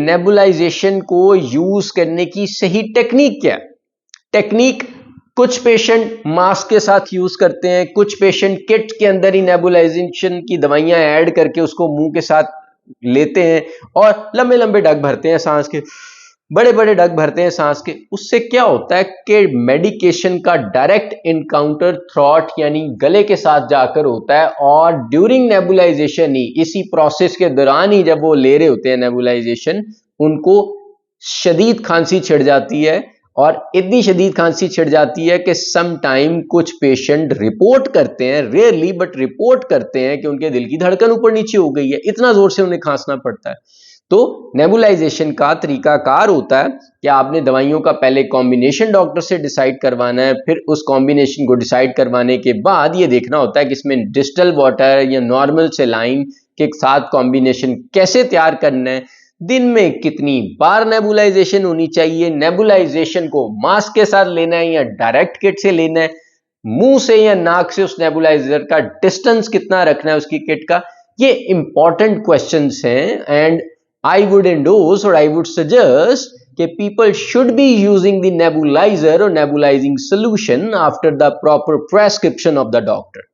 Nebulisation को use करने की सही टेक्निक क्या है? टेक्निक, कुछ पेशेंट मास्क के साथ यूज करते हैं, कुछ पेशेंट किट के अंदर ही नेबुलाइजेशन की दवाइयां ऐड करके उसको मुंह के साथ लेते हैं और लंबे लंबे ढक भरते हैं सांस के, बड़े बड़े ढक भरते हैं सांस के। उससे क्या होता है कि मेडिकेशन का डायरेक्ट इनकाउंटर थ्रॉट यानी गले के साथ जाकर होता है और ड्यूरिंग नेबुलाइजेशन ही, इसी प्रोसेस के दौरान ही जब वो ले रहे होते हैं नेबुलाइजेशन, उनको शदीद खांसी छिड़ जाती है और इतनी शदीद खांसी छिड़ जाती है कि सम टाइम कुछ पेशेंट रिपोर्ट करते हैं, रेयरली बट रिपोर्ट करते हैं कि उनके दिल की धड़कन ऊपर नीचे हो गई है, इतना जोर से उन्हें खांसना पड़ता है। तो नेबुलाइजेशन का तरीकाकार होता है कि आपने दवाइयों का पहले कॉम्बिनेशन डॉक्टर से डिसाइड करवाना है, फिर उस कॉम्बिनेशन को डिसाइड करवाने के बाद ये देखना होता है कि इसमें डिस्टल वाटर या नॉर्मल सेलाइन के साथ कॉम्बिनेशन कैसे तैयार करना है, दिन में कितनी बार नेबुलाइजेशन होनी चाहिए, नेबुलाइजेशन को मास्क के साथ लेना है या डायरेक्ट किट से लेना है, मुंह से या नाक से उस नेबुलाइजर का डिस्टेंस कितना रखना है उसकी किट का। ये इंपॉर्टेंट क्वेश्चंस हैं and I would endorse or I would suggest that people should be using the nebulizer or nebulizing solution after the proper prescription of the doctor.